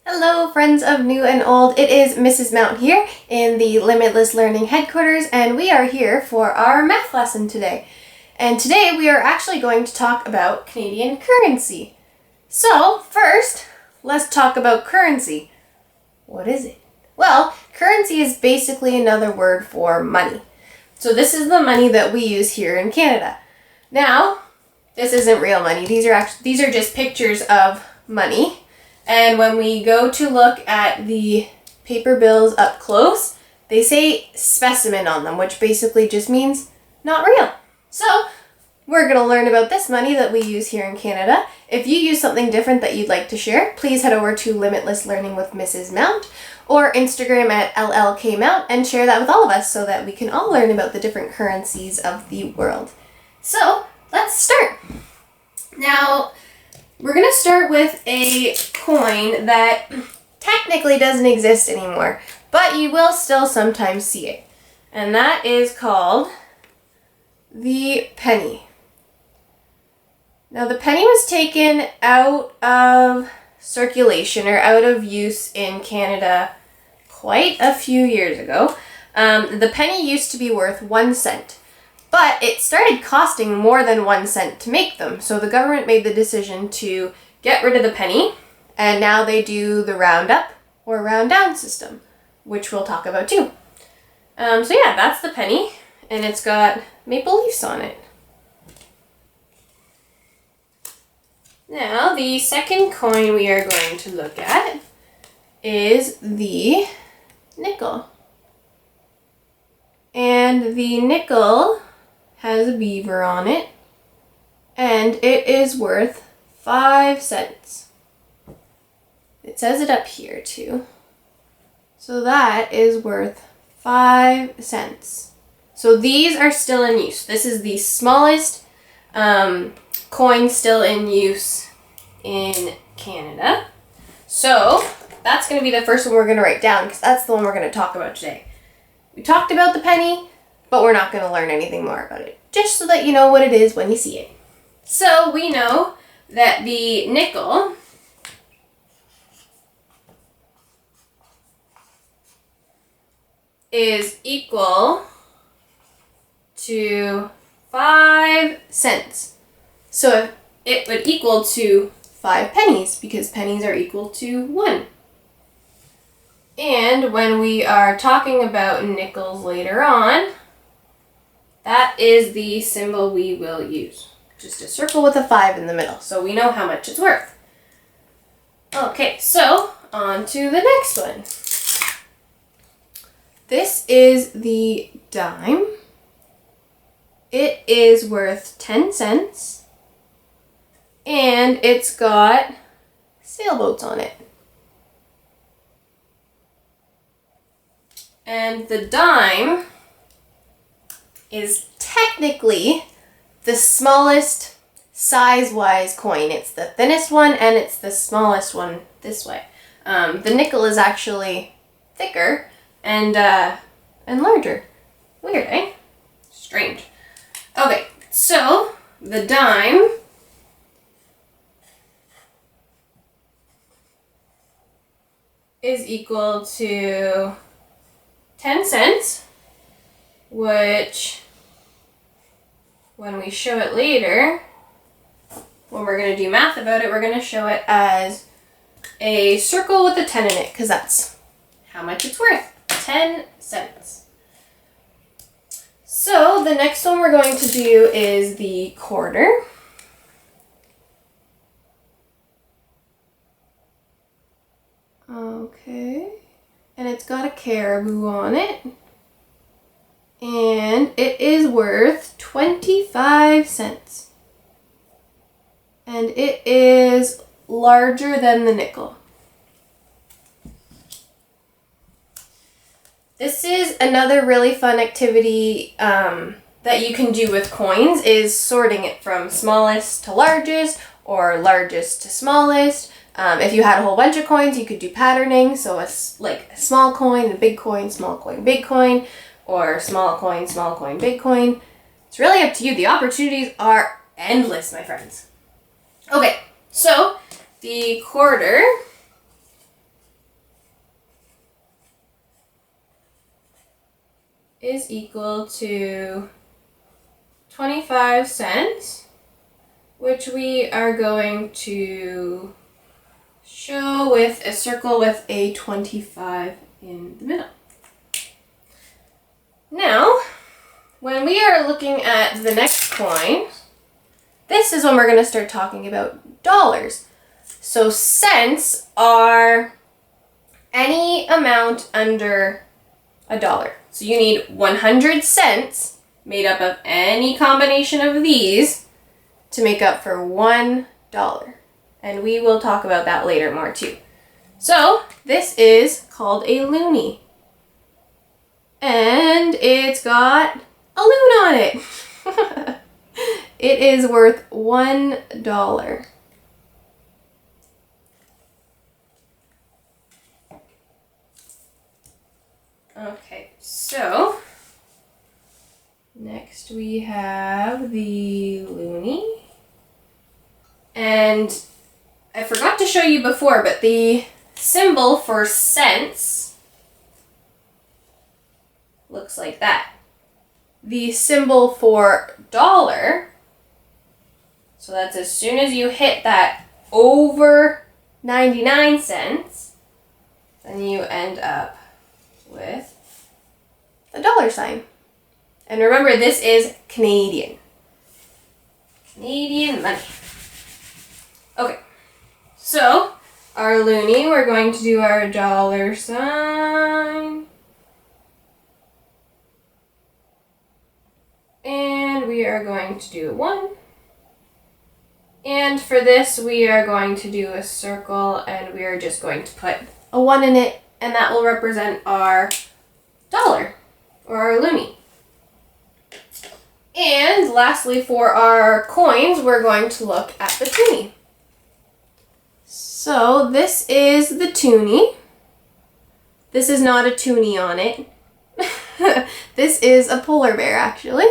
Hello, friends of new and old. It is Mrs. Mount here in the Limitless Learning headquarters, and we are here for our math lesson today. And today we are actually going to talk about Canadian currency. So, first, let's talk about currency. What is it? Well, currency is basically another word for money. So this is the money that we use here in Canada. Now, this isn't real money. These are just pictures of money. And when we go to look at the paper bills up close, they say specimen on them, which basically just means not real. So we're going to learn about this money that we use here in Canada. If you use something different that you'd like to share, please head over to Limitless Learning with Mrs. Mount or Instagram at LLKMount and share that with all of us so that we can all learn about the different currencies of the world. So let's start. Now, we're going to start with a coin that technically doesn't exist anymore, but you will still sometimes see it. And that is called the penny. Now, the penny was taken out of circulation or out of use in Canada quite a few years ago. The penny used to be worth 1 cent. But it started costing more than 1 cent to make them. So the government made the decision to get rid of the penny. And now they do the round up or round down system, which we'll talk about too. So yeah, that's the penny. And it's got maple leaves on it. Now, the second coin we are going to look at is the nickel. And the nickel has a beaver on it, and it is worth 5 cents. It says it up here too. So that is worth 5 cents. So these are still in use. This is the smallest coin still in use in Canada. So that's going to be the first one we're going to write down because that's the one we're going to talk about today. We talked about the penny, but we're not going to learn anything more about it, just so that you know what it is when you see it. So we know that the nickel is equal to 5 cents. So it would equal to 5 pennies because pennies are equal to 1. And when we are talking about nickels later on, that is the symbol we will use. Just a circle with a 5 in the middle, so we know how much it's worth. Okay, so on to the next one. This is the dime. It is worth 10 cents, and it's got sailboats on it. And the dime is technically the smallest size-wise coin. It's the thinnest one and it's the smallest one this way. The nickel is actually thicker and larger. Weird, eh? Strange. Okay, so the dime is equal to 10 cents, which when we show it later, when we're going to do math about it, we're going to show it as a circle with a 10 in it, because that's how much it's worth, 10 cents. So the next one we're going to do is the quarter. Okay, and it's got a caribou on it. And it is worth 25 cents. And it is larger than the nickel. This is another really fun activity that you can do with coins, is sorting it from smallest to largest or largest to smallest. If you had a whole bunch of coins, you could do patterning. So it's like a small coin, a big coin, small coin, big coin. Or small coin, big coin. It's really up to you. The opportunities are endless, my friends. Okay, so the quarter is equal to 25 cents, which we are going to show with a circle with a 25 in the middle. Now, when we are looking at the next coin, this is when we're going to start talking about dollars. So cents are any amount under $1. So you need 100 cents made up of any combination of these to make up for $1. And we will talk about that later more too. So this is called a loonie. And it's got a loon on it. It is worth $1. Okay, so next we have the loonie. And I forgot to show you before, but the symbol for cents looks like that. The symbol for dollar, so that's as soon as you hit that over 99 cents, then you end up with the dollar sign. And remember, this is Canadian. Canadian money. Okay, so our loonie, we're going to do our dollar sign. And we are going to do a 1. And for this, we are going to do a circle, and we are just going to put a 1 in it, and that will represent our dollar, or our loonie. And lastly, for our coins, we're going to look at the toonie. So this is the toonie. This is not a toonie on it. This is a polar bear, actually.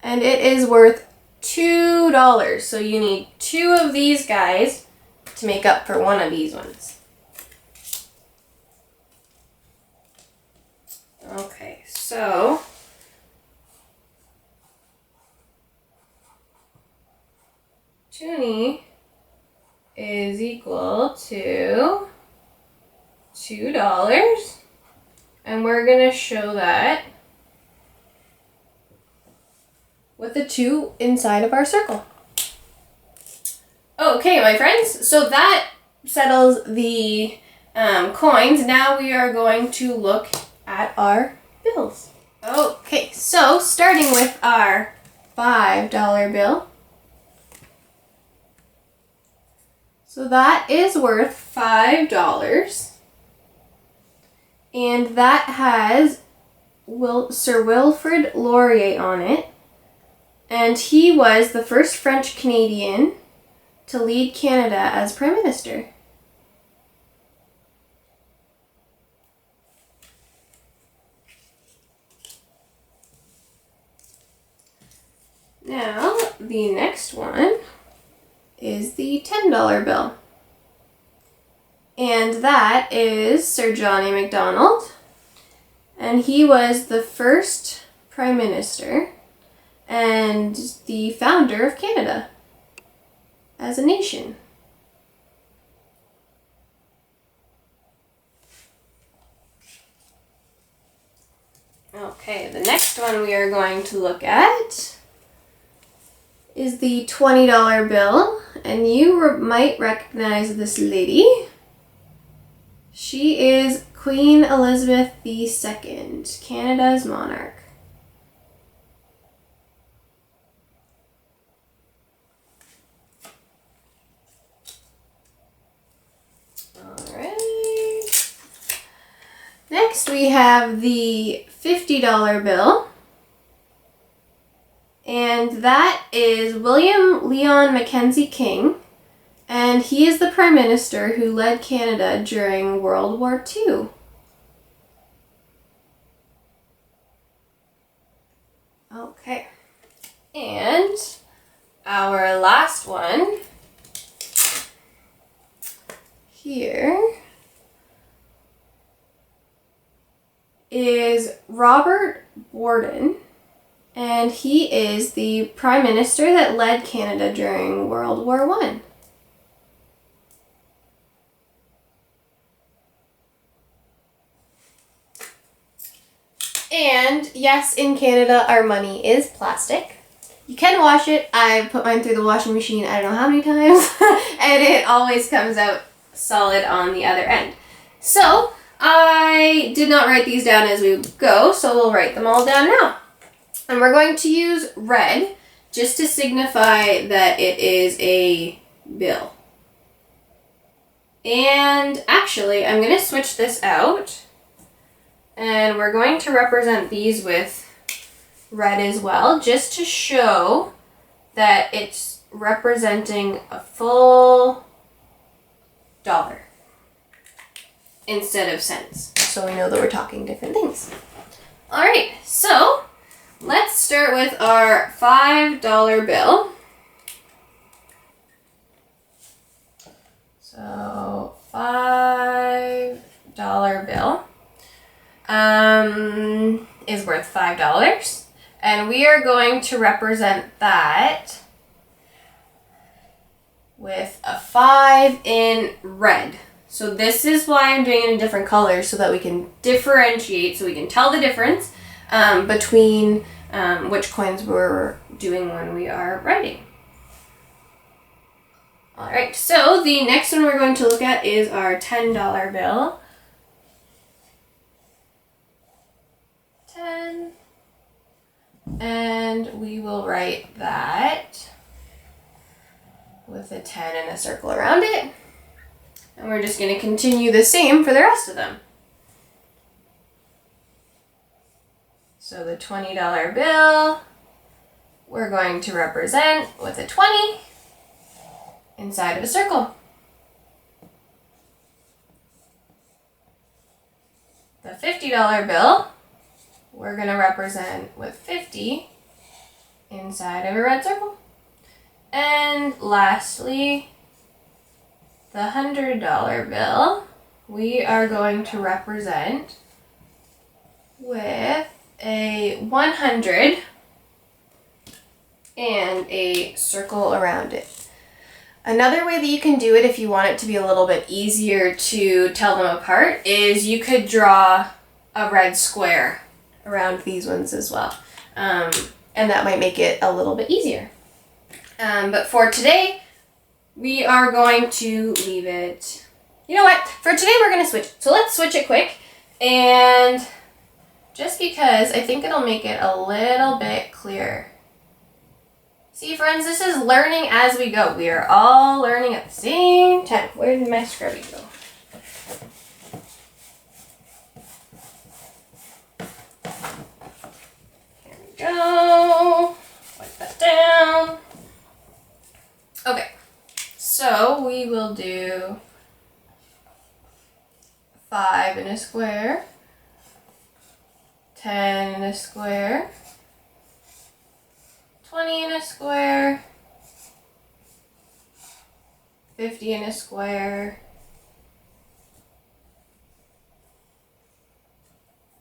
And it is worth $2. So you need 2 of these guys to make up for 1 of these ones. Okay, so toonie is equal to $2. And we're going to show that with the 2 inside of our circle. Okay, my friends, so that settles the coins. Now we are going to look at our bills. Okay, so starting with our $5 bill. So that is worth $5. And that has Sir Wilfrid Laurier on it. And he was the first French Canadian to lead Canada as Prime Minister. Now, the next one is the $10 bill. And that is Sir John A. Macdonald. And he was the first Prime Minister and the founder of Canada as a nation. Okay, the next one we are going to look at is the $20 bill, and you might recognize this lady. She is Queen Elizabeth II, Canada's monarch. Alright. Next we have the $50 bill. And that is William Leon Mackenzie King. And he is the Prime Minister who led Canada during World War II. Okay. And our last one here is Robert Borden, and he is the Prime Minister that led Canada during World War I. And yes, in Canada, our money is plastic. You can wash it. I put mine through the washing machine I don't know how many times, and it always comes out solid on the other end. So I did not write these down as we go, so we'll write them all down now. And we're going to use red just to signify that it is a bill. And actually, I'm going to switch this out. And we're going to represent these with red as well, just to show that it's representing a full dollar instead of cents. So we know that we're talking different things. All right, so let's start with our $5 bill. So $5 bill is worth $5, and we are going to represent that with a 5 in red. So this is why I'm doing it in different colors, so that we can differentiate, so we can tell the difference between which coins we're doing when we are writing. All right, so the next one we're going to look at is our $10 bill. 10. And we will write that with a 10 and a circle around it. And we're just going to continue the same for the rest of them. So the $20 bill, we're going to represent with a 20 inside of a circle. The $50 bill, we're going to represent with 50 inside of a red circle. And lastly, the $100 bill, we are going to represent with a 100 and a circle around it. Another way that you can do it if you want it to be a little bit easier to tell them apart is you could draw a red square around these ones as well. And that might make it a little bit easier. But for today, we are going to leave it. You know what? For today, we're going to switch. So let's switch it quick. And just because I think it'll make it a little bit clearer. See, friends, this is learning as we go. We are all learning at the same time. Where did my scrubby go? Here we go. Wipe that down. Okay, so we will do 5 in a square, 10 in a square, 20 in a square, 50 in a square,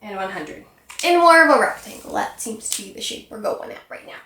and 100. In more of a rectangle. That seems to be the shape we're going at right now.